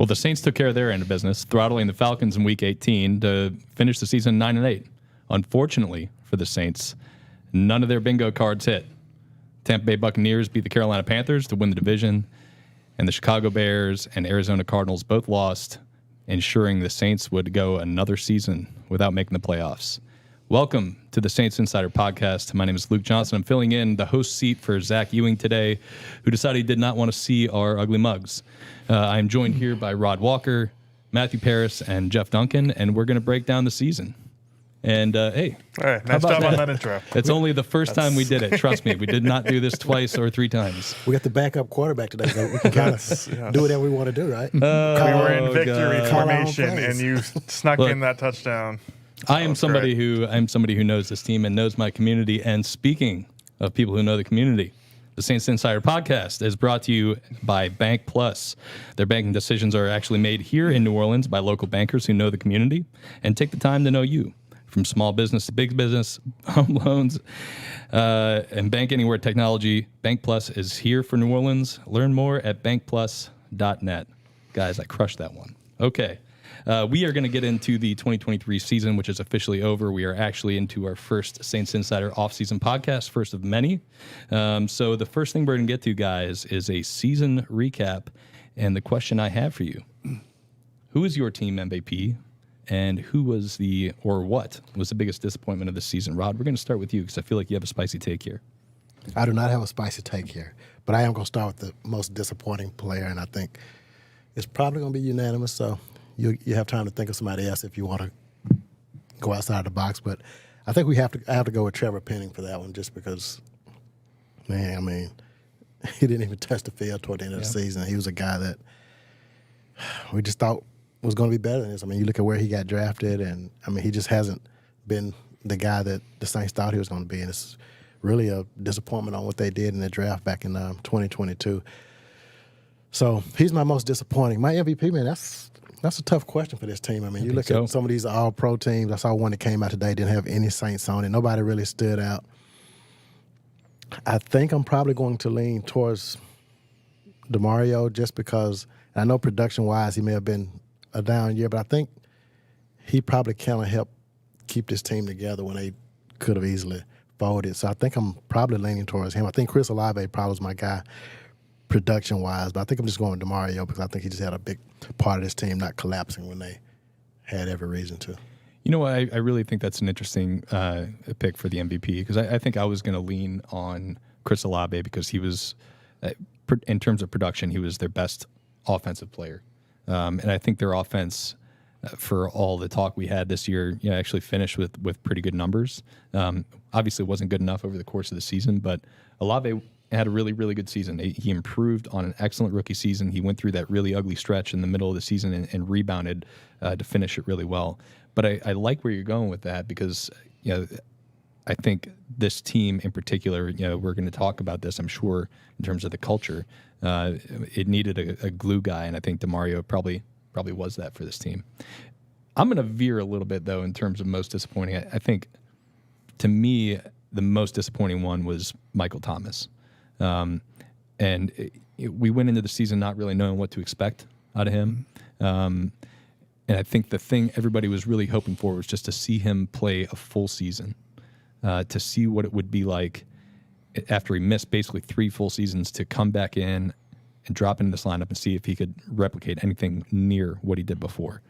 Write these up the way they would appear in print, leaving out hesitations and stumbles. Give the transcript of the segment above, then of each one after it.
Well, the Saints took care of their end of business, throttling the Falcons in Week 18 to finish the season 9-8. Unfortunately for the Saints, none of their bingo cards hit. Tampa Bay Buccaneers beat the Carolina Panthers to win the division, and the Chicago Bears and Arizona Cardinals both lost, ensuring the Saints would go another season without making the playoffs. Welcome to the Saints Insider Podcast. My name is Luke Johnson. I'm filling in the host seat for Zach Ewing today, who decided he did not want to see our ugly mugs. I'm joined here by Rod Walker, Matthew Paris, and Jeff Duncan, and we're going to break down the season. And, hey. All right, nice job on that intro. It's only the first time we did it. Trust me, we did not do this twice or three times. We got the backup quarterback today, so we can kind of do whatever we want to do, right? We were in victory formation, plays. and you snuck in that touchdown. I am somebody who knows this team and knows my community. And speaking of people who know the community, the Saints Insider Podcast is brought to you by Bank Plus. Their banking decisions are actually made here in New Orleans by local bankers who know the community and take the time to know you. From small business to big business, home loans, and bank anywhere technology, Bank Plus is here for New Orleans. Learn more at bankplus.net. Guys, I crushed that one. Okay. We are going to get into the 2023 season, which is officially over. We are actually into our first Saints Insider off-season podcast, first of many. So the first thing we're going to get to, guys, is a season recap. And the question I have for you, who is your team MVP? And who was what was the biggest disappointment of the season? Rod, we're going to start with you because I feel like you have a spicy take here. I do not have a spicy take here, but I am going to start with the most disappointing player, and I think it's probably going to be unanimous, so you have time to think of somebody else if you want to go outside the box. But I think I have to go with Trevor Penning for that one just because, man, I mean, he didn't even touch the field toward the end of the season. He was a guy that we just thought was going to be better than this. I mean, you look at where he got drafted, and, I mean, he just hasn't been the guy that the Saints thought he was going to be, and it's really a disappointment on what they did in the draft back in 2022. So he's my most disappointing. My MVP, man, that's a tough question for this team. I mean, you look at some of these all-pro teams. I saw one that came out today, didn't have any Saints on it. Nobody really stood out. I think I'm probably going to lean towards DeMario just because I know production-wise he may have been a down year, but I think he probably kind of helped keep this team together when they could have easily folded. So I think I'm probably leaning towards him. I think Chris Olave probably was my guy production-wise, but I think I'm just going with DeMario because I think he just had a big part of this team not collapsing when they had every reason to. You know what? I really think that's an interesting pick for the MVP because I think I was going to lean on Chris Olave because he was, in terms of production, he was their best offensive player. And I think their offense, for all the talk we had this year, actually finished with pretty good numbers. Obviously, it wasn't good enough over the course of the season, but Olave had a really, really good season. He improved on an excellent rookie season. He went through that really ugly stretch in the middle of the season and rebounded to finish it really well. But I like where you're going with that because I think this team in particular, we're going to talk about this, I'm sure, in terms of the culture. It needed a glue guy, and I think DeMario probably was that for this team. I'm going to veer a little bit, though, in terms of most disappointing. I think, to me, the most disappointing one was Michael Thomas. We went into the season not really knowing what to expect out of him. And I think the thing everybody was really hoping for was just to see him play a full season, to see what it would be like after he missed basically 3 full seasons to come back in and drop into this lineup and see if he could replicate anything near what he did before.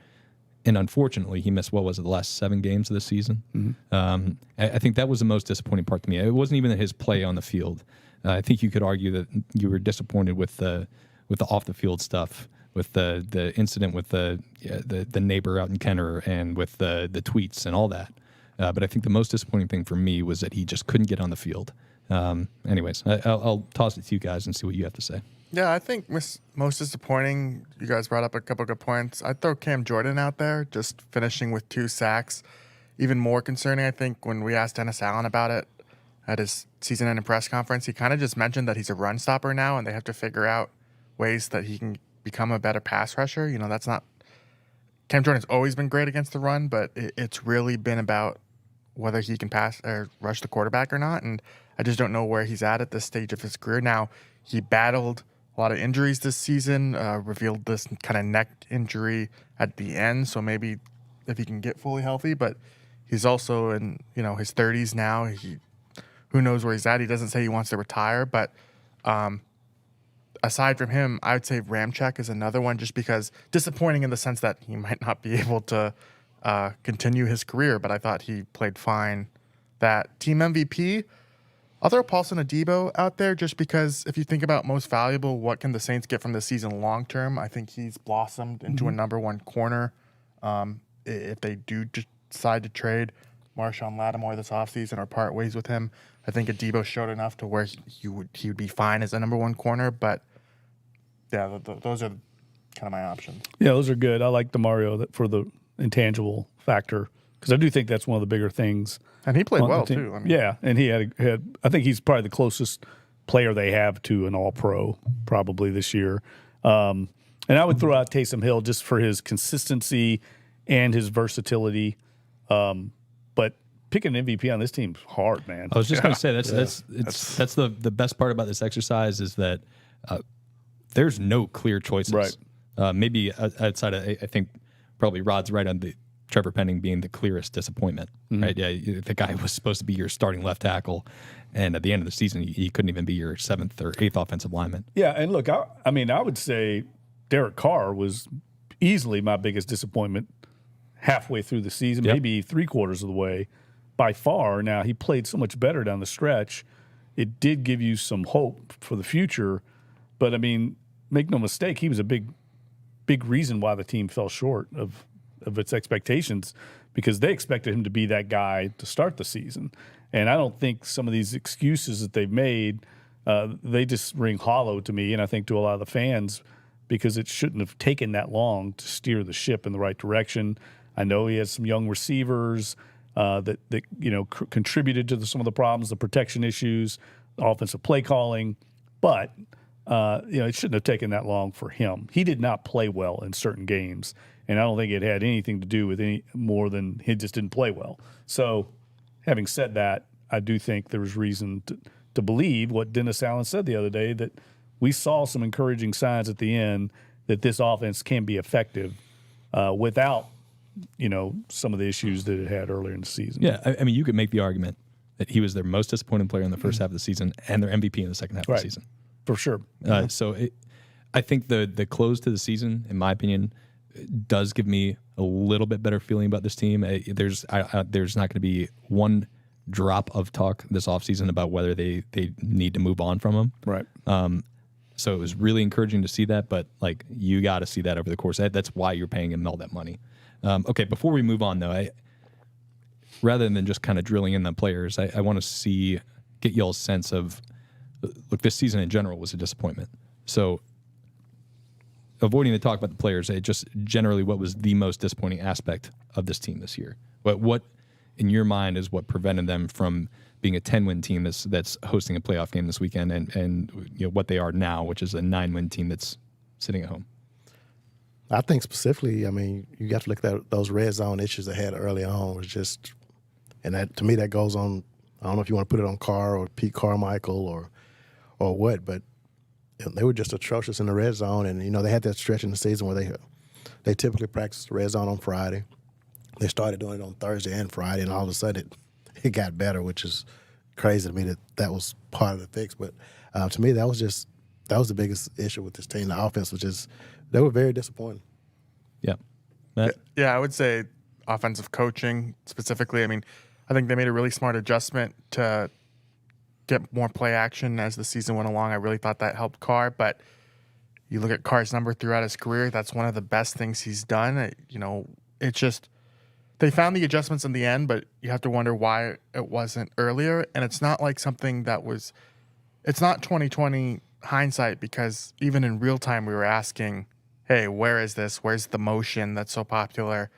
And unfortunately, he missed, the last 7 games of the season? Mm-hmm. I think that was the most disappointing part to me. It wasn't even his play on the field. I think you could argue that you were disappointed with the off-the-field stuff, with the incident with the neighbor out in Kenner and with the tweets and all that. But I think the most disappointing thing for me was that he just couldn't get on the field. Anyways, I'll toss it to you guys and see what you have to say. Yeah, I think most disappointing, you guys brought up a couple good points. I'd throw Cam Jordan out there, just finishing with 2 sacks. Even more concerning, I think, when we asked Dennis Allen about it at his season-ending press conference, he kind of just mentioned that he's a run stopper now, and they have to figure out ways that he can become a better pass rusher. That's not – Cam Jordan's always been great against the run, but it's really been about whether he can pass or rush the quarterback or not, and I just don't know where he's at this stage of his career. Now, he battled a lot of injuries this season. Revealed this kind of neck injury at the end, so maybe if he can get fully healthy, but he's also in his 30s now. Who knows where he's at? He doesn't say he wants to retire, but aside from him, I would say Ramczyk is another one, just because disappointing in the sense that he might not be able to continue his career, but I thought he played fine. That team MVP, I'll throw Paulson Adebo out there just because if you think about most valuable, what can the Saints get from this season long term? I think he's blossomed into a number one corner. If they do decide to trade Marshawn Lattimore this offseason or part ways with him, I think Adebo showed enough to where he would be fine as a number one corner. But yeah, those are kind of my options. Yeah, those are good. I like DeMario for the intangible factor because I do think that's one of the bigger things. And he played well too. I mean, yeah, and he had. I think he's probably the closest player they have to an All-Pro probably this year. And I would throw out Taysom Hill just for his consistency and his versatility. But picking an MVP on this team's hard, man. I was just going to say that's the best part about this exercise is that there's no clear choices. Right. Maybe outside of I think probably Rod's right on the Trevor Penning being the clearest disappointment. Right? Yeah, the guy was supposed to be your starting left tackle, and at the end of the season, he couldn't even be your 7th or 8th offensive lineman. Yeah, and look, I mean, I would say Derek Carr was easily my biggest disappointment halfway through the season, maybe 3/4 of the way. By far, now he played so much better down the stretch. It did give you some hope for the future, but I mean, make no mistake, he was a big reason why the team fell short of its expectations because they expected him to be that guy to start the season. And I don't think some of these excuses that they've made, they just ring hollow to me, and I think to a lot of the fans, because it shouldn't have taken that long to steer the ship in the right direction. I know he has some young receivers that contributed to some of the problems, the protection issues, the offensive play calling, but it shouldn't have taken that long for him. He did not play well in certain games, and I don't think it had anything to do with any more than he just didn't play well. So, having said that, I do think there's reason to believe what Dennis Allen said the other day, that we saw some encouraging signs at the end that this offense can be effective without some of the issues that it had earlier in the season. Yeah, I mean, you could make the argument that he was their most disappointing player in the first half of the season and their MVP in the second half of the season. For sure. So I think the close to the season, in my opinion, does give me a little bit better feeling about this team. There's not going to be one drop of talk this offseason about whether they need to move on from him. Right. So it was really encouraging to see that, but you got to see that over the course. That's why you're paying him all that money. Okay, before we move on, though, rather than just kind of drilling in the players, I want to get y'all's sense of, look, this season in general was a disappointment. So avoiding the talk about the players, just generally what was the most disappointing aspect of this team this year? What in your mind, is what prevented them from being a 10-win team that's hosting a playoff game this weekend and what they are now, which is a 9-win team that's sitting at home? I think specifically, I mean, you got to look at those red zone issues they had early on. Was just, and that to me that goes on. I don't know if you want to put it on Carr or Pete Carmichael or what, but they were just atrocious in the red zone. And they had that stretch in the season where they typically practice the red zone on Friday. They started doing it on Thursday and Friday, and all of a sudden it got better, which is crazy to me that was part of the fix. But to me, that was the biggest issue with this team. The offense was just, they were very disappointing. Yeah. Matt? Yeah, I would say offensive coaching specifically. I mean, I think they made a really smart adjustment to get more play action as the season went along. I really thought that helped Carr, but you look at Carr's number throughout his career, that's one of the best things he's done. It's just, they found the adjustments in the end, but you have to wonder why it wasn't earlier. And it's not like something it's not 2020 hindsight, because even in real time we were asking, hey, where is this? Where's the motion that's so popular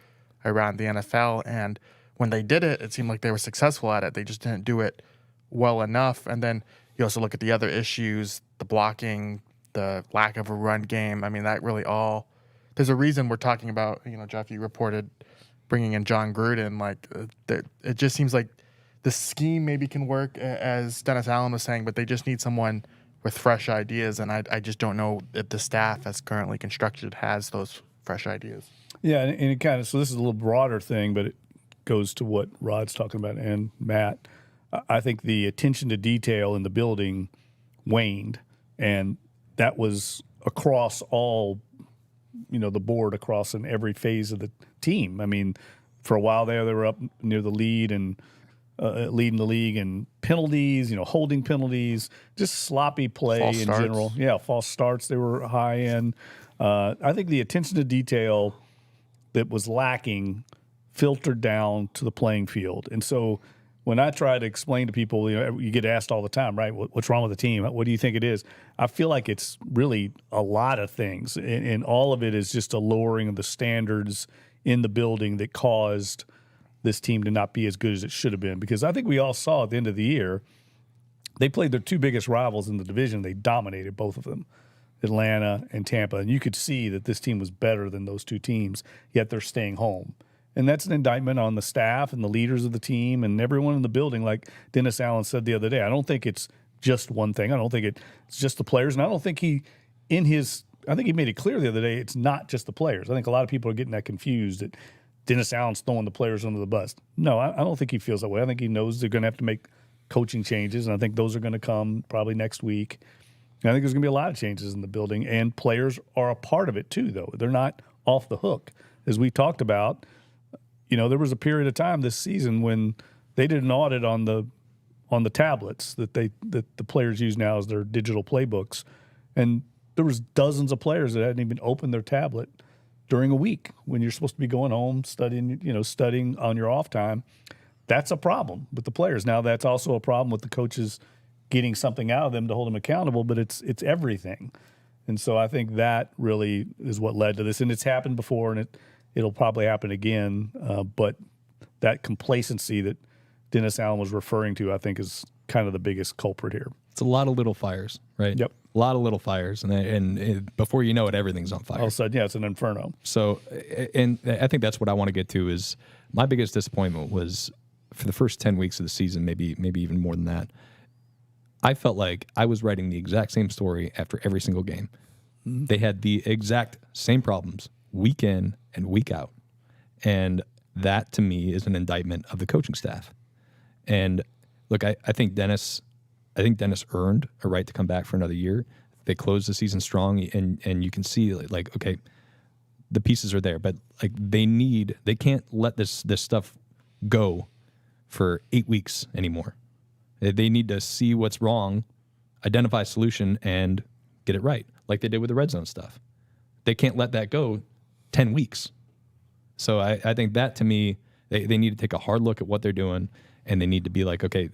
around the NFL? And when they did it, it seemed like they were successful at it. They just didn't do it well enough. And then you also look at the other issues, the blocking, the lack of a run game. I mean, that really all – there's a reason we're talking about, Jeff, you reported bringing in Jon Gruden. It just seems like the scheme maybe can work, as Dennis Allen was saying, but they just need someone with fresh ideas, and I just don't know if the staff as currently constructed has those fresh ideas. Yeah, and it kind of, so this is a little broader thing, but it goes to what Rod's talking about and Matt. I think the attention to detail in the building waned, and that was across all, the board, across in every phase of the team. I mean, for a while there, they were up near the lead and leading the league in penalties, holding penalties, just sloppy play False in starts. general. Yeah, false starts. They were high in. I think the attention to detail that was lacking filtered down to the playing field. And so when I try to explain to people, you get asked all the time, right? What's wrong with the team? What do you think it is? I feel like it's really a lot of things. And all of it is just a lowering of the standards in the building that caused this team to not be as good as it should have been. Because I think we all saw at the end of the year, they played their two biggest rivals in the division. They dominated both of them, Atlanta and Tampa. And you could see that this team was better than those two teams, yet they're staying home. And that's an indictment on the staff and the leaders of the team and everyone in the building. Like Dennis Allen said the other day, I don't think it's just one thing. I don't think it's just the players. And I don't think I think he made it clear the other day, it's not just the players. I think a lot of people are getting that confused that Dennis Allen's throwing the players under the bus. No, I don't think he feels that way. I think he knows they're going to have to make coaching changes, and I think those are going to come probably next week. And I think there's going to be a lot of changes in the building, and players are a part of it too, though. They're not off the hook. As we talked about, there was a period of time this season when they did an audit on the tablets that the players use now as their digital playbooks, and there was dozens of players that hadn't even opened their tablet during a week when you're supposed to be going home studying on your off time. That's a problem with the players. Now that's also a problem with the coaches getting something out of them to hold them accountable, but it's everything. And so I think that really is what led to this. And it's happened before, and it'll probably happen again. But that complacency that Dennis Allen was referring to, I think, is kind of the biggest culprit here. It's a lot of little fires, right? Yep. A lot of little fires. And before you know it, everything's on fire. All of a sudden, it's an inferno. So, and I think that's what I want to get to is my biggest disappointment was for the first 10 weeks of the season, maybe even more than that. I felt like I was writing the exact same story after every single game. Mm-hmm. They had the exact same problems week in and week out. And that, to me, is an indictment of the coaching staff. And look, I think Dennis earned a right to come back for another year. They closed the season strong, and you can see, like, okay, the pieces are there. But, like, they can't let this stuff go for 8 weeks anymore. They need to see what's wrong, identify a solution, and get it right, like they did with the red zone stuff. They can't let that go 10 weeks. So I think that, to me, they need to take a hard look at what they're doing, and they need to be like, okay,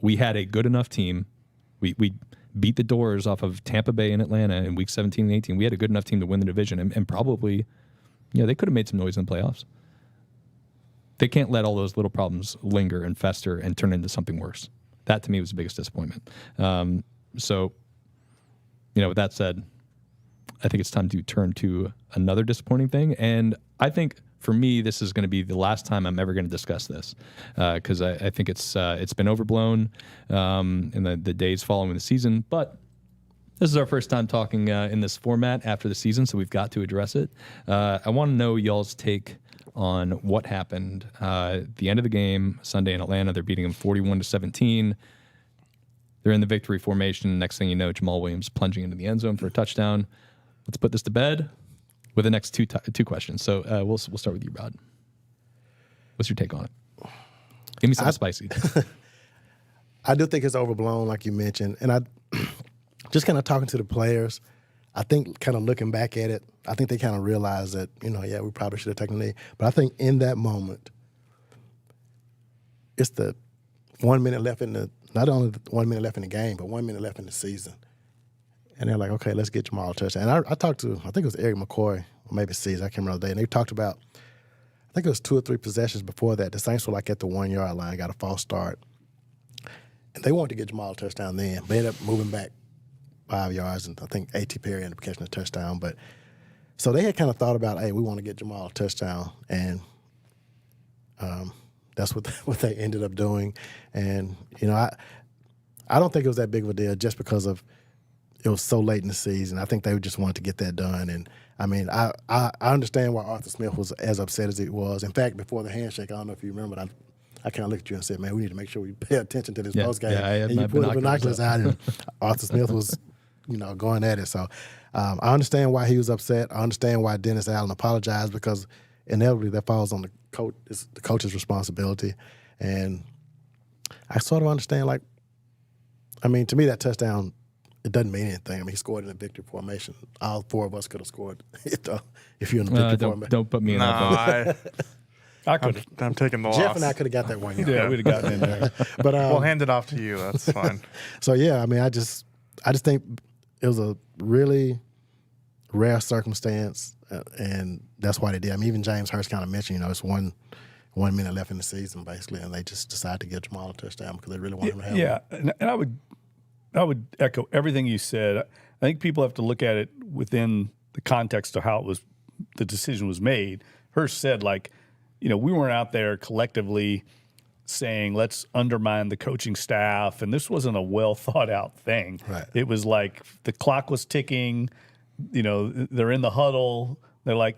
we had a good enough team. We beat the doors off of Tampa Bay and Atlanta in week 17 and 18. We had a good enough team to win the division, and probably, they could have made some noise in the playoffs. They can't let all those little problems linger and fester and turn into something worse. That, to me, was the biggest disappointment. So, with that said, I think it's time to turn to another disappointing thing. And I think, for me, this is going to be the last time I'm ever going to discuss this because I think it's been overblown in the days following the season. But this is our first time talking in this format after the season, so we've got to address it. I want to know y'all's take on what happened at the end of the game Sunday in Atlanta. They're beating them 41-17. They're in the victory formation. Next thing you know, Jamal Williams plunging into the end zone for a touchdown. Let's put this to bed with the next two questions. So we'll start with you, Rod. What's your take on it? Give me something spicy. I do think it's overblown, like you mentioned. And I just kind of talking to the players, I think kind of looking back at it, I think they kind of realize that, we probably should have taken the knee. But I think in that moment, it's the 1 minute left not only 1 minute left in the game, but 1 minute left in the season. And they're like, okay, let's get Jamal a touchdown. And I talked to, I think it was Eric McCoy, or maybe C's, I can't remember the day, and they talked about, I think it was 2 or 3 possessions before that. The Saints were like at the 1 yard line, got a false start. And they wanted to get Jamal a touchdown then. They ended up moving back 5 yards, and I think A.T. Perry ended up catching a touchdown. But so they had kind of thought about, hey, we want to get Jamal a touchdown, and that's what they ended up doing. And I don't think it was that big of a deal just because of it was so late in the season. I think they just wanted to get that done. And I mean, I understand why Arthur Smith was as upset as he was. In fact, before the handshake, I don't know if you remember, but I kind of looked at you and said, "Man, we need to make sure we pay attention to this post game." Yeah, I had and my you pulled the binoculars binoculars out, and Arthur Smith was, going at it. So I understand why he was upset. I understand why Dennis Allen apologized, because inevitably that falls on the coach. It's the coach's responsibility, and I sort of understand. Like, I mean, to me, that touchdown, it doesn't mean anything. I mean, he scored in a victory formation. All four of us could have scored if you're in a victory formation. Don't put me in that boat. I could. I'm taking the Jeff loss. and I could have got that one. Yeah, we'd have gotten in there. But We'll hand it off to you. That's fine. so yeah, I mean, I just think it was a really rare circumstance, and that's why they did. I mean, even James Hurst kind of mentioned, it's 1 minute left in the season, basically, and they just decided to give Jamal a touchdown because they really wanted him to have Yeah, one. and I would echo everything you said. I think people have to look at it within the context of how the decision was made. Hurst said, we weren't out there collectively saying, let's undermine the coaching staff. And this wasn't a well thought out thing. Right. It was like the clock was ticking, they're in the huddle. They're like,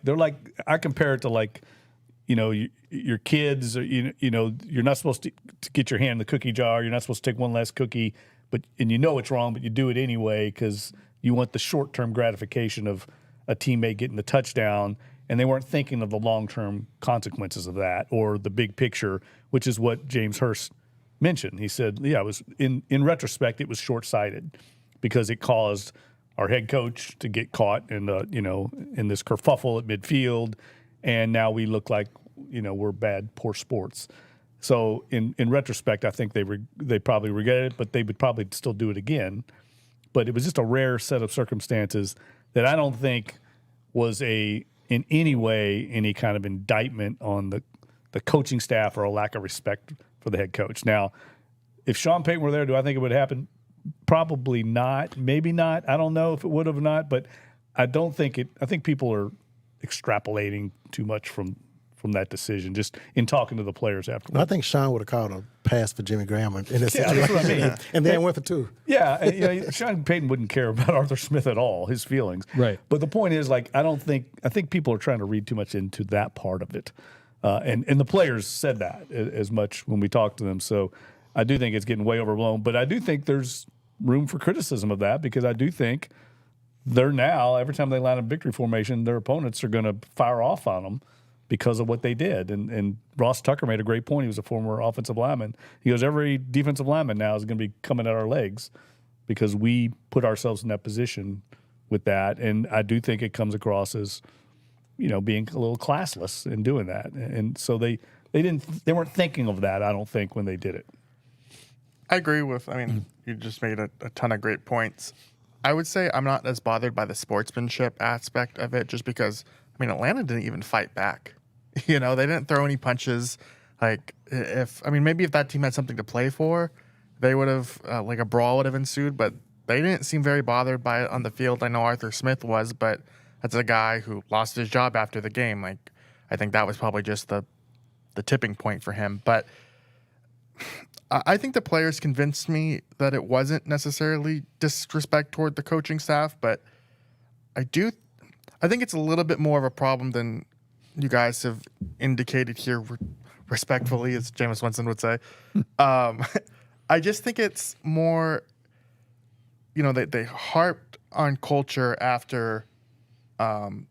I compare it to your kids, you're not supposed to get your hand in the cookie jar. You're not supposed to take one last cookie, and it's wrong, but you do it anyway because you want the short-term gratification of a teammate getting the touchdown. And they weren't thinking of the long-term consequences of that or the big picture, which is what James Hurst mentioned. He said, it was in retrospect, it was short-sighted because it caused our head coach to get caught in this kerfuffle at midfield, and now we look like we're bad, poor sports. So in retrospect, I think they probably regret it, but they would probably still do it again. But it was just a rare set of circumstances that I don't think was in any way any kind of indictment on the coaching staff or a lack of respect for the head coach. Now, if Sean Payton were there, do I think it would happen? Probably not. Maybe not. I don't know if it would have or not, but I don't think it. I think people are extrapolating too much from that decision, just in talking to the players afterwards. I think Sean would have called a pass for Jimmy Graham in this Yeah, situation. that's what I mean. And then went for two. Yeah, and, Sean Payton wouldn't care about Arthur Smith at all, his feelings. Right. But the point is, I think people are trying to read too much into that part of it. And the players said that as much when we talked to them. So I do think it's getting way overblown. But I do think there's room for criticism of that because I do think they're now, every time they line up victory formation, their opponents are going to fire off on them because of what they did. And Ross Tucker made a great point. He was a former offensive lineman. He goes, every defensive lineman now is going to be coming at our legs because we put ourselves in that position with that. And I do think it comes across as, being a little classless in doing that. And so they weren't thinking of that, I don't think, when they did it. I agree with, you just made a ton of great points. I would say I'm not as bothered by the sportsmanship aspect of it just because, Atlanta didn't even fight back. They didn't throw any punches. Maybe if that team had something to play for, they would have, a brawl would have ensued, but they didn't seem very bothered by it on the field. I know Arthur Smith was, but that's a guy who lost his job after the game. I think that was probably just the tipping point for him. But I think the players convinced me that it wasn't necessarily disrespect toward the coaching staff, but I think it's a little bit more of a problem than you guys have indicated here respectfully, as Jameis Winston would say. I just think it's more, they harped on culture after, in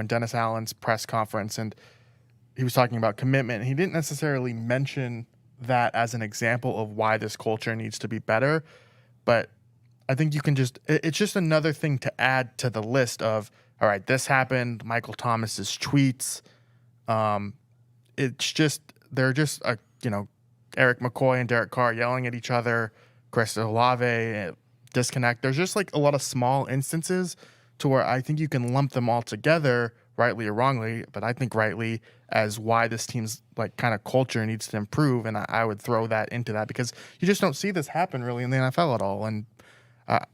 Dennis Allen's press conference, and he was talking about commitment. He didn't necessarily mention that as an example of why this culture needs to be better, but I think it's just another thing to add to the list of, all right, this happened, Michael Thomas's tweets. It's just, they're just, Eric McCoy and Derek Carr yelling at each other, Chris Olave, disconnect. There's just a lot of small instances to where I think you can lump them all together, rightly or wrongly, but I think rightly, as why this team's kind of culture needs to improve. And I would throw that into that because you just don't see this happen really in the NFL at all. And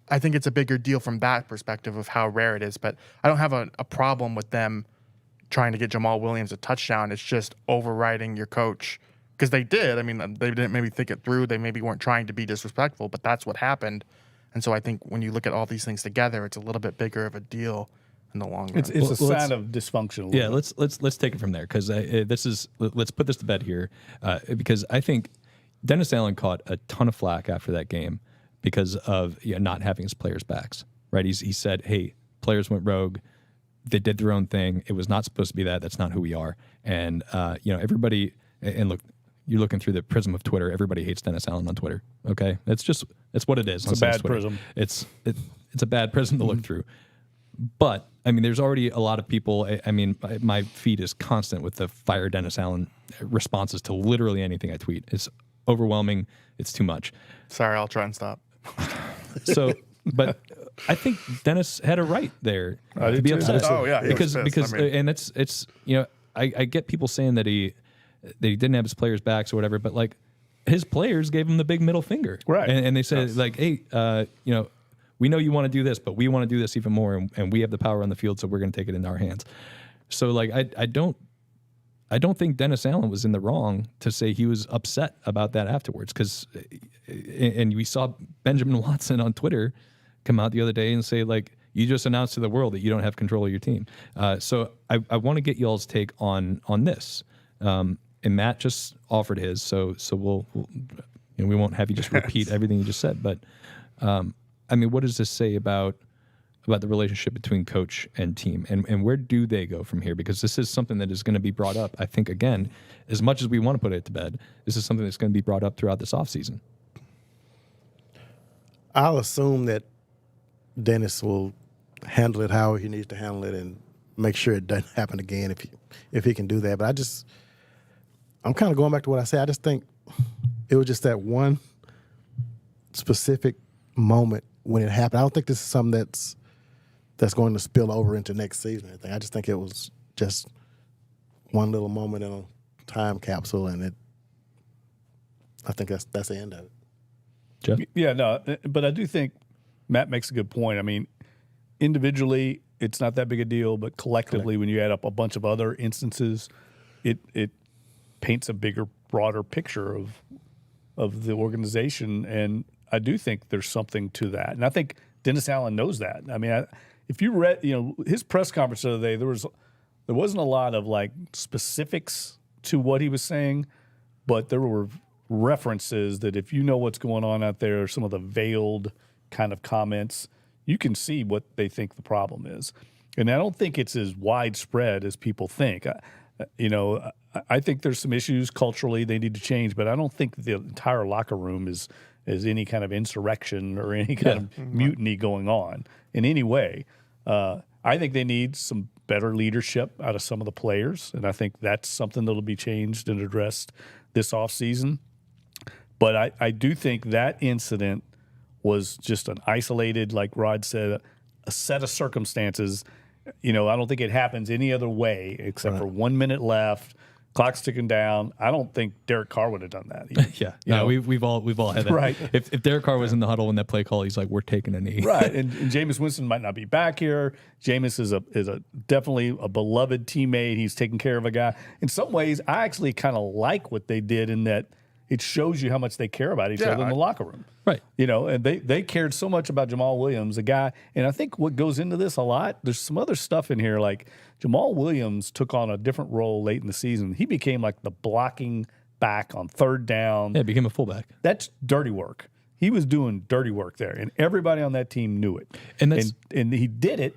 I think it's a bigger deal from that perspective of how rare it is, but I don't have a problem with them trying to get Jamal Williams a touchdown. It's just overriding your coach because they did. They didn't maybe think it through. They maybe weren't trying to be disrespectful, but that's what happened. And so I think when you look at all these things together, it's a little bit bigger of a deal in the long run. It's a sign of dysfunction. Yeah, let's take it from there because let's put this to bed here because I think Dennis Allen caught a ton of flack after that game because of not having his players' backs. Right? He said, "Hey, players went rogue. They did their own thing. It was not supposed to be that. That's not who we are." And everybody. And look, you're looking through the prism of Twitter. Everybody hates Dennis Allen on Twitter. Okay, it's what it is. It's a bad prism. It's a bad prism to look through. But I mean, there's already a lot of people. I mean, my feed is constant with the fire Dennis Allen responses to literally anything I tweet. It's overwhelming. It's too much. Sorry, I'll try and stop. So, but I think Dennis had a right there to be upset. Oh yeah, because I mean, and it's I get people saying that he didn't have his players' backs or whatever, but like his players gave him the big middle finger, right? And they said like, hey, we know you want to do this, but we want to do this even more, and we have the power on the field, so we're going to take it into our hands. So like I don't think Dennis Allen was in the wrong to say he was upset about that afterwards, because and we saw Benjamin Watson on Twitter come out the other day and say like, you just announced to the world that you don't have control of your team. So I want to get y'all's take on this. And Matt just offered his, so we'll we won't have you just repeat everything you just said. But I mean, what does this say about the relationship between coach and team, and where do they go from here? Because this is something that is going to be brought up. I think again, as much as we want to put it to bed, this is something that's going to be brought up throughout this offseason. I'll assume that Dennis will handle it how he needs to handle it and make sure it doesn't happen again if he can do that. But I'm kind of going back to what I said. I just think it was just that one specific moment when it happened. I don't think this is something that's going to spill over into next season or anything. I just think it was just one little moment in a time capsule, and I think that's the end of it. Jeff? Yeah, no, but I do think Matt makes a good point. I mean, individually, it's not that big a deal, but collectively, when you add up a bunch of other instances, it paints a bigger, broader picture of the organization, and I do think there's something to that. And I think Dennis Allen knows that. I mean, if you read, his press conference the other day, there wasn't a lot of like specifics to what he was saying, but there were references that if you know what's going on out there, some of the veiled kind of comments, you can see what they think the problem is. And I don't think it's as widespread as people think. I think there's some issues culturally they need to change, but I don't think the entire locker room is any kind of insurrection or any kind of mutiny going on in any way. I think they need some better leadership out of some of the players, and I think that's something that'll be changed and addressed this offseason. But I do think that incident was just an isolated, like Rod said, a set of circumstances. I don't think it happens any other way except for 1 minute left, clock's ticking down. I don't think Derek Carr would have done that either. Yeah, we've all had that. Right. If Derek Carr was in the huddle in that play call, he's like, we're taking a knee. Right. And Jameis Winston might not be back here. Jameis is a definitely a beloved teammate. He's taking care of a guy. In some ways, I actually kind of like what they did in that it shows you how much they care about each other in the locker room. Right. And they cared so much about Jamal Williams, a guy. And I think what goes into this a lot, there's some other stuff in here. Like Jamal Williams took on a different role late in the season. He became like the blocking back on third down. Yeah, became a fullback. That's dirty work. He was doing dirty work there, and everybody on that team knew it. And he did it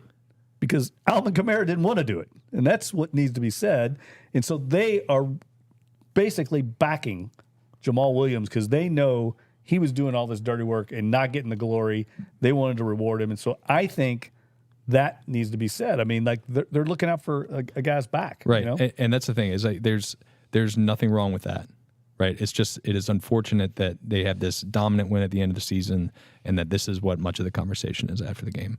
because Alvin Kamara didn't want to do it. And that's what needs to be said. And so they are basically backing Jamal Williams because they know he was doing all this dirty work and not getting the glory. They wanted to reward him. And so I think that needs to be said. I mean, like they're looking out for a guy's back. Right. And that's the thing is like there's nothing wrong with that. Right. It is unfortunate that they have this dominant win at the end of the season and that this is what much of the conversation is after the game.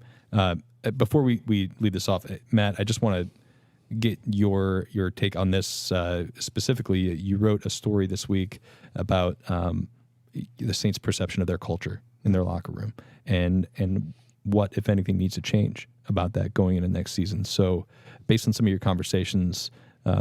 Before we leave this off, Matt, I just want to get your take on this specifically. You wrote a story this week about the Saints' perception of their culture in their locker room and what, if anything, needs to change about that going into next season. So based on some of your conversations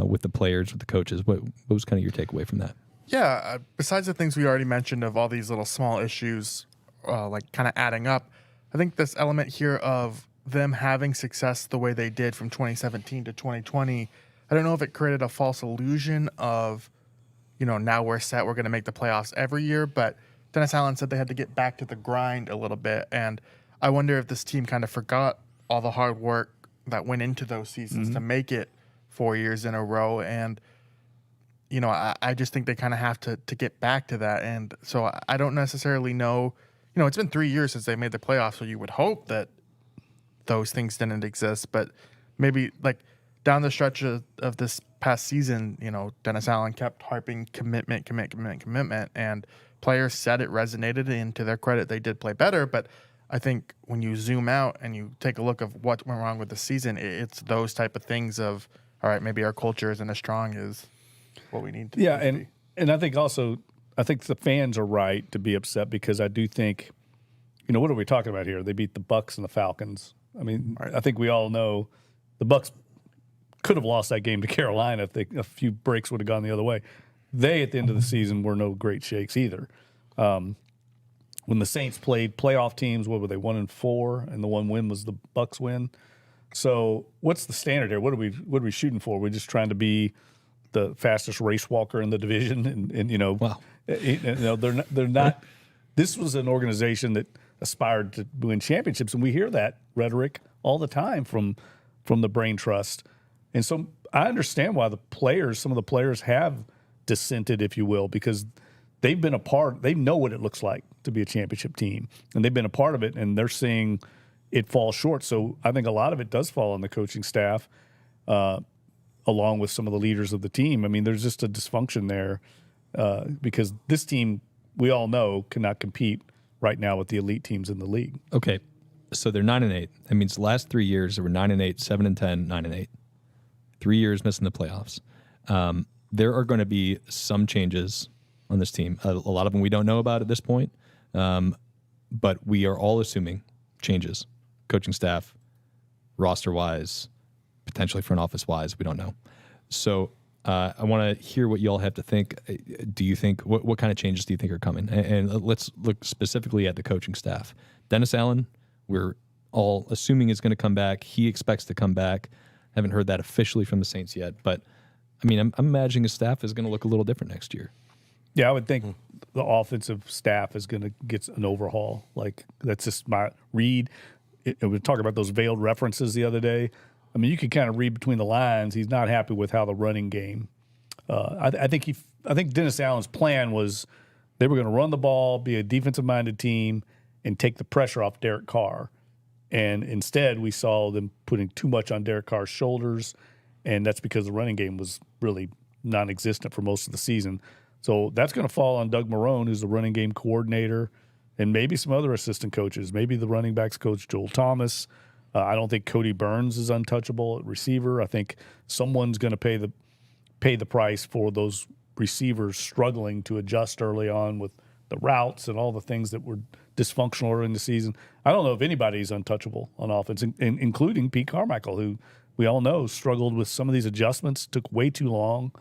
with the players, with the coaches, what was kind of your takeaway from that? Yeah, besides the things we already mentioned of all these little small issues like kind of adding up. I think this element here of them having success the way they did from 2017 to 2020, I don't know if it created a false illusion of, now we're set, we're going to make the playoffs every year. But Dennis Allen said they had to get back to the grind a little bit. And I wonder if this team kind of forgot all the hard work that went into those seasons to make it 4 years in a row. And, I just think they kind of have to get back to that. And so I don't necessarily know, it's been 3 years since they made the playoffs. So you would hope that those things didn't exist. But maybe like down the stretch of this past season, Dennis Allen kept harping commitment. And players said it resonated. And to their credit, they did play better. But I think when you zoom out and you take a look of what went wrong with the season, it's those type of things of, all right, maybe our culture isn't as strong as what we need to Yeah, be. and I think also, the fans are right to be upset because I do think, what are we talking about here? They beat the Bucs and the Falcons. I mean, Right. I think we all know the Bucs could have lost that game to Carolina if a few breaks would have gone the other way. They, at the end of the season, were no great shakes either. When the Saints played playoff teams, what were they, 1-4, and the one win was the Bucs win. So what's the standard here? What are we shooting for? We're just trying to be the fastest race walker in the division, and Wow. They're not. This was an organization that aspired to win championships, and we hear that rhetoric all the time from the brain trust. And so I understand why some of the players have dissented, if you will, because they've been a part. They know what it looks like to be a championship team, and they've been a part of it, and they're seeing it fall short. So I think a lot of it does fall on the coaching staff, along with some of the leaders of the team. I mean, there's just a dysfunction there because this team, we all know, cannot compete right now with the elite teams in the league. Okay, so they're 9-8. That means the last 3 years they were 9-8, 7-10, 9-8. 3 years missing the playoffs. There are going to be some changes on this team. A lot of them we don't know about at this point, but we are all assuming changes. Coaching staff, roster-wise, potentially front office-wise, we don't know. So I want to hear what you all have to think. Do you think, what kind of changes do you think are coming? And let's look specifically at the coaching staff. Dennis Allen, we're all assuming is going to come back. He expects to come back. Haven't heard that officially from the Saints yet, but I mean, I'm imagining his staff is going to look a little different next year. Yeah, I would think the offensive staff is going to get an overhaul. Like, that's just my read. We were talking about those veiled references the other day. I mean, you can kind of read between the lines. He's not happy with how the running game. I think Dennis Allen's plan was they were going to run the ball, be a defensive-minded team, and take the pressure off Derek Carr. And instead, we saw them putting too much on Derek Carr's shoulders, and that's because the running game was really non-existent for most of the season. So that's going to fall on Doug Marrone, who's the running game coordinator, and maybe some other assistant coaches, maybe the running backs coach, Joel Thomas. I don't think Cody Burns is untouchable at receiver. I think someone's going to pay the price for those receivers struggling to adjust early on with the routes and all the things that were dysfunctional early in the season. I don't know if anybody's untouchable on offense, including Pete Carmichael, who we all know struggled with some of these adjustments, took way too long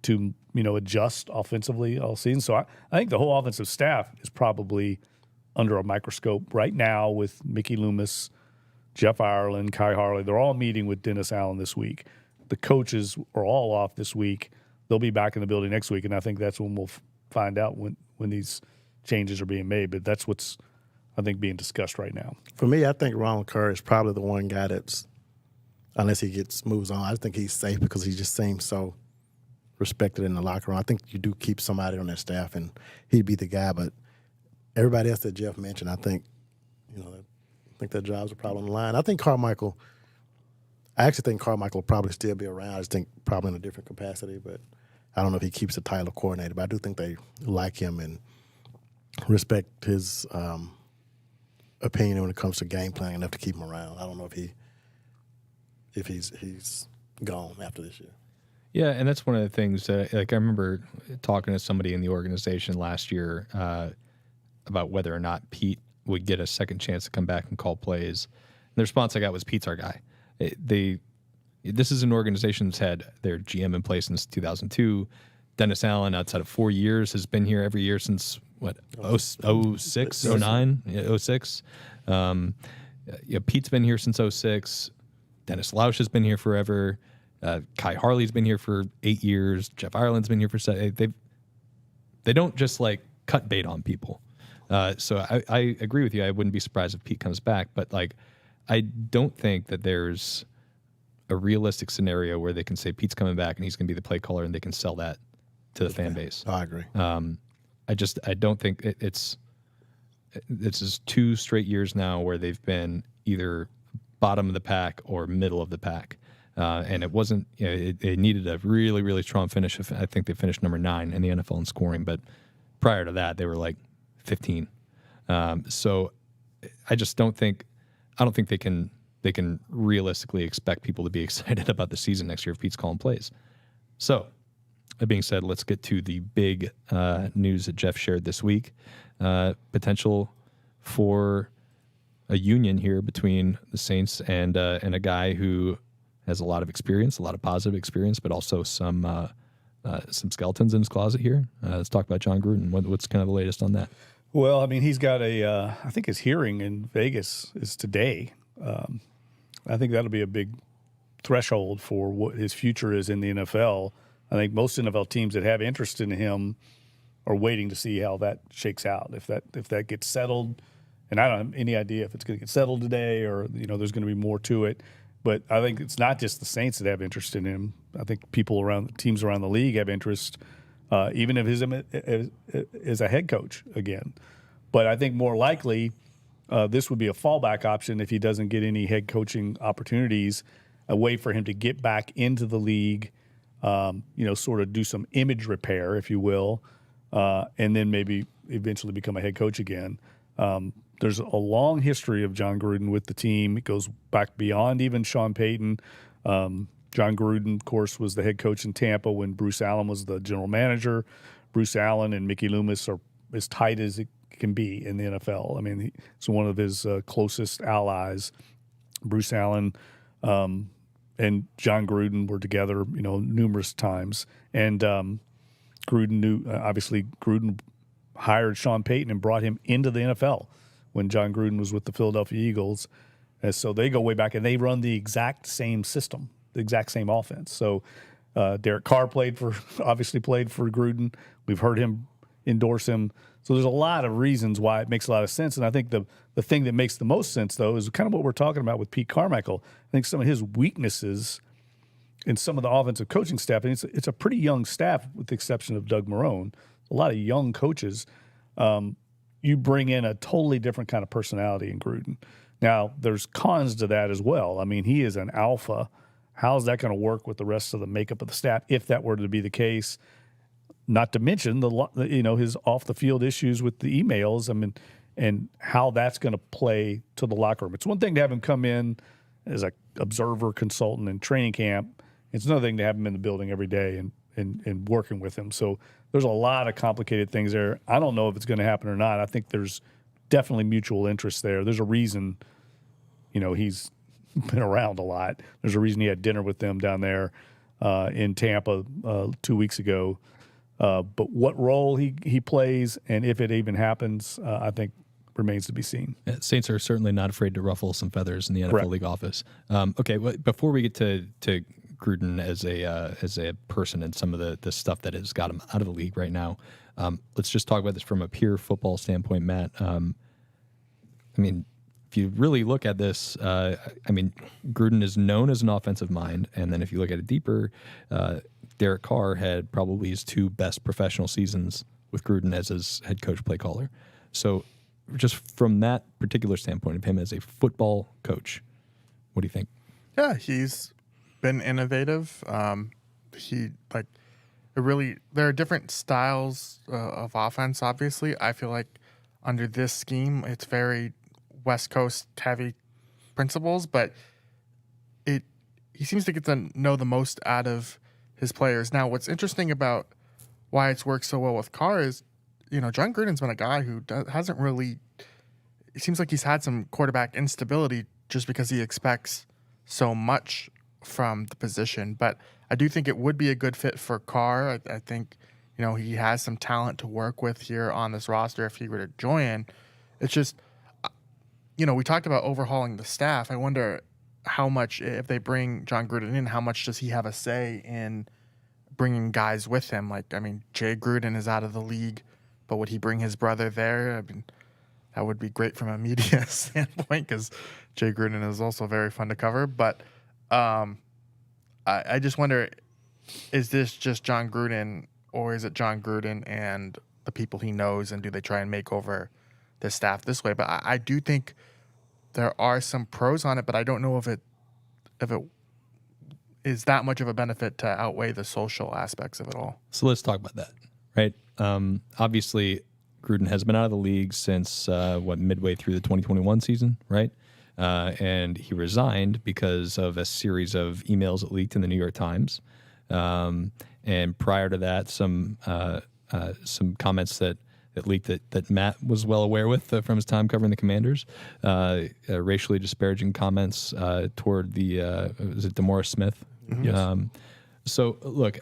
to adjust offensively all season. So I think the whole offensive staff is probably under a microscope right now with Mickey Loomis, Jeff Ireland, Kai Harley. They're all meeting with Dennis Allen this week. The coaches are all off this week. They'll be back in the building next week, and I think that's when we'll find out when these changes are being made. But that's what's, I think, being discussed right now. For me, I think Ronald Kerr is probably the one guy that's, unless he moves on, I think he's safe because he just seems so respected in the locker room. I think you do keep somebody on that staff, and he'd be the guy. But everybody else that Jeff mentioned, I think, I think their jobs are probably on the line. I actually think Carmichael will probably still be around. I just think probably in a different capacity, but I don't know if he keeps the title of coordinator. But I do think they like him and respect his opinion when it comes to game planning enough to keep him around. I don't know if he's gone after this year. Yeah, and that's one of the things. I remember talking to somebody in the organization last year about whether or not Pete would get a second chance to come back and call plays. And the response I got was, Pete's our guy. This is an organization that's had their GM in place since 2002. Dennis Allen, outside of 4 years, has been here every year since what, 06, 09, 06. Pete's been here since 06. Dennis Lausch has been here forever. Kai Harley's been here for 8 years. Jeff Ireland's been here for 7. They don't just like cut bait on people. So I agree with you. I wouldn't be surprised if Pete comes back, but like I don't think that there's a realistic scenario where they can say Pete's coming back and he's going to be the play caller and they can sell that to the fan base. I agree. I don't think it's just 2 straight years now where they've been either bottom of the pack or middle of the pack. And it wasn't, it needed a really, really strong finish. I think they finished number 9 in the NFL in scoring, but prior to that, they were like 15. So I don't think they can realistically expect people to be excited about the season next year if Pete's calling plays. So that being said, let's get to the big news that Jeff shared this week. Potential for a union here between the Saints and a guy who has a lot of experience, a lot of positive experience, but also some skeletons in his closet here. Let's talk about Jon Gruden. What's kind of the latest on that? Well, I mean, he's got I think his hearing in Vegas is today. I think that'll be a big threshold for what his future is in the NFL. I think most NFL teams that have interest in him are waiting to see how that shakes out. If that gets settled, and I don't have any idea if it's going to get settled today or there's going to be more to it. But I think it's not just the Saints that have interest in him. I think teams around the league have interest, even if as a head coach again. But I think more likely this would be a fallback option if he doesn't get any head coaching opportunities, a way for him to get back into the league, sort of do some image repair, if you will, and then maybe eventually become a head coach again. There's a long history of Jon Gruden with the team. It goes back beyond even Sean Payton. Jon Gruden, of course, was the head coach in Tampa when Bruce Allen was the general manager. Bruce Allen and Mickey Loomis are as tight as it can be in the NFL. I mean, he's one of his closest allies. Bruce Allen and Jon Gruden were together, numerous times. And Gruden knew, obviously, Gruden hired Sean Payton and brought him into the NFL when Jon Gruden was with the Philadelphia Eagles. And so they go way back, and they run the exact same system, the exact same offense. So Derek Carr played for Gruden. We've heard him endorse him. So there's a lot of reasons why it makes a lot of sense. And I think the thing that makes the most sense, though, is kind of what we're talking about with Pete Carmichael. I think some of his weaknesses in some of the offensive coaching staff, and it's a pretty young staff with the exception of Doug Marrone, a lot of young coaches. You bring in a totally different kind of personality in Gruden. Now, there's cons to that as well. I mean, he is an alpha. How's that going to work with the rest of the makeup of the staff if that were to be the case? Not to mention his off the field issues with the emails. I mean, and how that's going to play to the locker room. It's one thing to have him come in as an observer consultant in training camp. It's another thing to have him in the building every day and working with him. So there's a lot of complicated things there. I don't know if it's going to happen or not. I think there's definitely mutual interest there. There's a reason, he's been around a lot. There's a reason he had dinner with them down there in Tampa 2 weeks ago. But what role he plays and if it even happens, I think remains to be seen. Saints are certainly not afraid to ruffle some feathers in the NFL Correct. league office. Okay, well, before we get to Gruden as a person and some of the stuff that has got him out of the league right now, let's just talk about this from a pure football standpoint, Matt. I mean, if you really look at this, Gruden is known as an offensive mind, and then if you look at it deeper, Derek Carr had probably his 2 best professional seasons with Gruden as his head coach play caller. So just from that particular standpoint of him as a football coach, what do you think? Yeah, he's been innovative. There are different styles of offense, obviously. I feel like under this scheme, it's very West Coast heavy principles, but he seems to get to know the most out of his players. Now, what's interesting about why it's worked so well with Carr is, Jon Gruden's been a guy who hasn't really. It seems like he's had some quarterback instability just because he expects so much from the position. But I do think it would be a good fit for Carr. I think he has some talent to work with here on this roster if he were to join. It's just, we talked about overhauling the staff. I wonder how much, if they bring Jon Gruden in, how much does he have a say in bringing guys with him? Like, I mean, Jay Gruden is out of the league, but would he bring his brother there? I mean, that would be great from a media standpoint because Jay Gruden is also very fun to cover. But I just wonder, is this just Jon Gruden, or is it Jon Gruden and the people he knows, and do they try and make over the staff this way? But I do think there are some pros on it, but I don't know if it is that much of a benefit to outweigh the social aspects of it all. So let's talk about that, right? Obviously, Gruden has been out of the league since midway through the 2021 season, right? And he resigned because of a series of emails that leaked in the New York Times. And prior to that, some comments that leaked that Matt was well aware with from his time covering the Commanders, racially disparaging comments toward was it DeMaurice Smith? Mm-hmm. Yes. So look,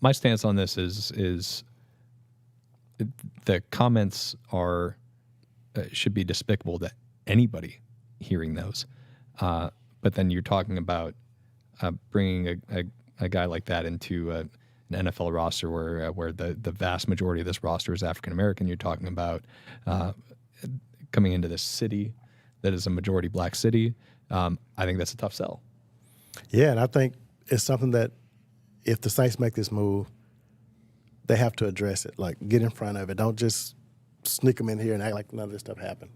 my stance on this is the comments are should be despicable to anybody hearing those. But then you're talking about bringing a guy like that into an NFL roster where the vast majority of this roster is African American. You're talking about coming into this city that is a majority black city. I think that's a tough sell. Yeah, and I think it's something that if the Saints make this move, they have to address it. Like, get in front of it. Don't just sneak them in here and act like none of this stuff happened.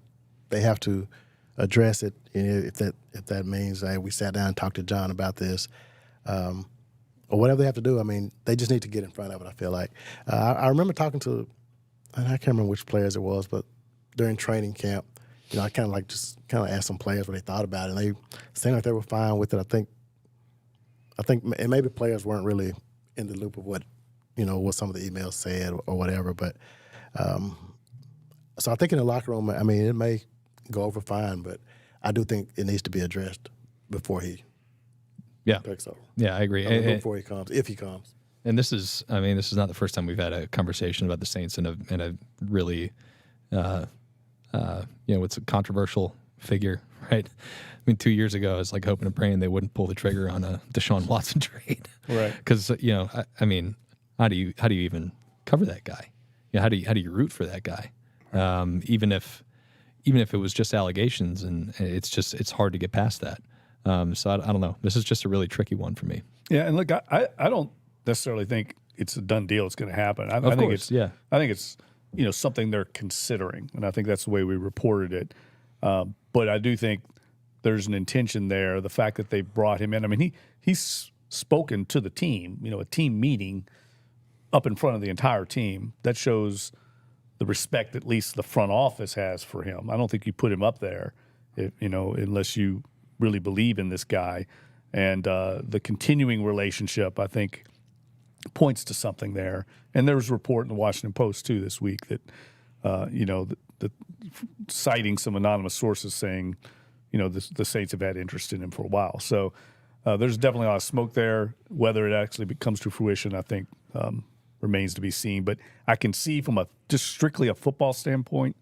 They have to address it. If that means, hey, we sat down and talked to John about this, or whatever they have to do. I mean, they just need to get in front of it, I feel like. I remember talking to, and I can't remember which players it was, but during training camp, I kind of asked some players what they thought about it, and they seemed like they were fine with it. I think and maybe players weren't really in the loop of what some of the emails said or whatever. But so I think in the locker room, I mean, it may go over fine, but I do think it needs to be addressed before he takes over. Yeah, I agree. Before he comes, if he comes. And this is not the first time we've had a conversation about the Saints in a really, it's a controversial figure, right? I mean, 2 years ago, I was like hoping and praying they wouldn't pull the trigger on a Deshaun Watson trade, right? Because I mean, how do you even cover that guy? How do you root for that guy? Even if it was just allegations, and it's hard to get past that. So I don't know. This is just a really tricky one for me. Yeah, and look, I don't necessarily think it's a done deal. It's going to happen. I think it's something they're considering, and I think that's the way we reported it. But I do think there's an intention there. The fact that they brought him in. I mean, he's spoken to the team. A team meeting up in front of the entire team. That shows the respect at least the front office has for him. I don't think you put him up there, unless you really believe in this guy. And the continuing relationship, I think, points to something there. And there was a report in the Washington Post, too, this week that, citing some anonymous sources saying, the Saints have had interest in him for a while. So there's definitely a lot of smoke there. Whether it actually comes to fruition, I think, remains to be seen. But I can see from just strictly a football standpoint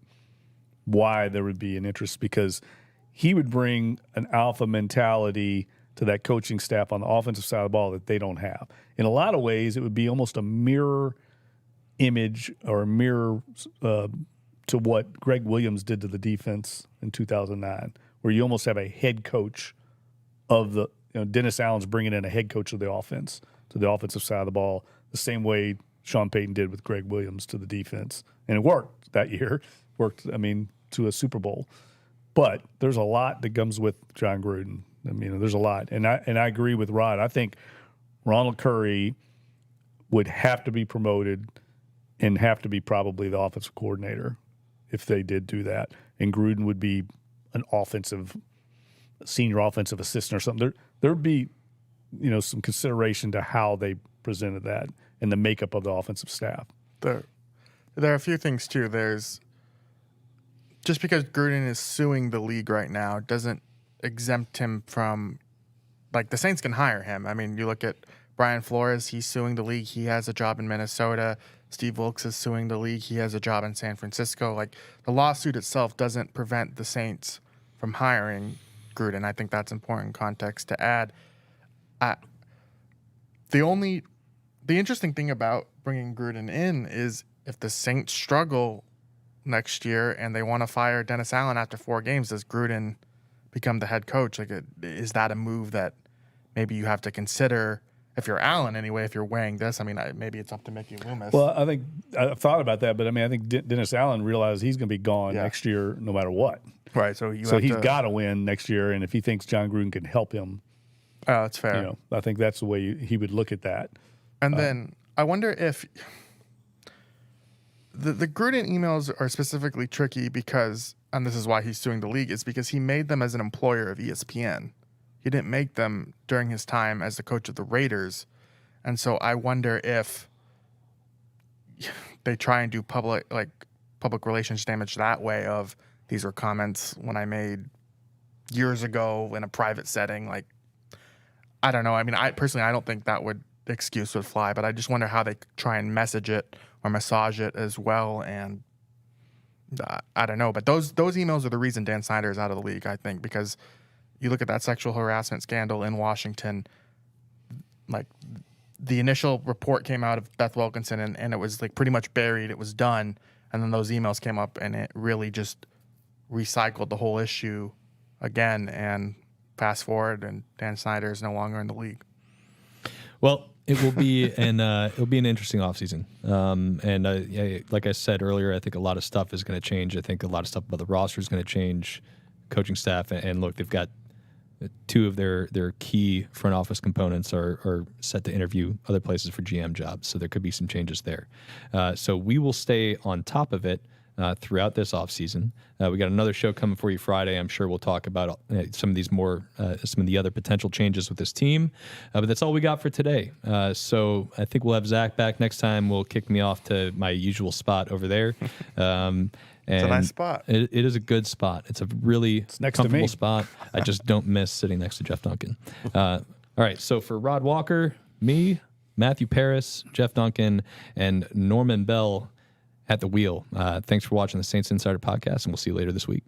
why there would be an interest, because he would bring an alpha mentality to that coaching staff on the offensive side of the ball that they don't have. In a lot of ways, it would be almost a mirror image or a mirror to what Greg Williams did to the defense in 2009, where you almost have a head coach of the Dennis Allen's bringing in a head coach of the offense to the offensive side of the ball, the same way Sean Payton did with Greg Williams to the defense. And it worked that year. To a Super Bowl. But there's a lot that comes with Jon Gruden. There's a lot. And I agree with Rod. I think Ronald Curry would have to be promoted and have to be probably the offensive coordinator if they did do that. And Gruden would be an senior offensive assistant or something. There would be, some consideration to how they presented that and the makeup of the offensive staff. There are a few things, too. There's just because Gruden is suing the league right now doesn't exempt him from, like, the Saints can hire him. I mean, you look at Brian Flores, he's suing the league. He has a job in Minnesota. Steve Wilkes is suing the league. He has a job in San Francisco. Like, the lawsuit itself doesn't prevent the Saints from hiring Gruden. I think that's important context to add. The interesting thing about bringing Gruden in is if the Saints struggle next year and they want to fire Dennis Allen after 4 games, does Gruden become the head coach? Like, is that a move that maybe you have to consider if you're Allen anyway, if you're weighing this? I mean, maybe it's up to Mickey Loomis. Well, I think I've thought about that, but I mean, I think Dennis Allen realized he's going to be gone next year no matter what. Right. So he's got to win next year, and if he thinks Jon Gruden can help him, that's fair. I think that's the way he would look at that. And then I wonder if the Gruden emails are specifically tricky because, and this is why he's suing the league, is because he made them as an employer of ESPN. He didn't make them during his time as the coach of the Raiders. And so I wonder if they try and do public relations damage that way of, these were comments when I made years ago in a private setting. Like, I don't know. I mean, I don't think that excuse would fly, but I just wonder how they try and message it or massage it as well. And I don't know. But those emails are the reason Dan Snyder is out of the league, I think, because you look at that sexual harassment scandal in Washington, like, the initial report came out of Beth Wilkinson and it was like pretty much buried. It was done. And then those emails came up and it really just recycled the whole issue again. And fast forward, and Dan Snyder is no longer in the league. Well, it will be an interesting offseason. Like I said earlier, I think a lot of stuff is going to change. I think a lot of stuff about the roster is going to change, coaching staff, and look, they've got 2 of their key front office components are set to interview other places for GM jobs, so there could be some changes there. So we will stay on top of it throughout this offseason. We got another show coming for you Friday. I'm sure we'll talk about some of the other potential changes with this team. But that's all we got for today. So I think we'll have Zach back next time. We'll kick me off to my usual spot over there. It's a nice spot. It is a good spot. It's a really comfortable spot. I just don't miss sitting next to Jeff Duncan. All right, so for Rod Walker, me, Matthew Paris, Jeff Duncan, and Norman Bell at the wheel. Thanks for watching the Saints Insider Podcast, and we'll see you later this week.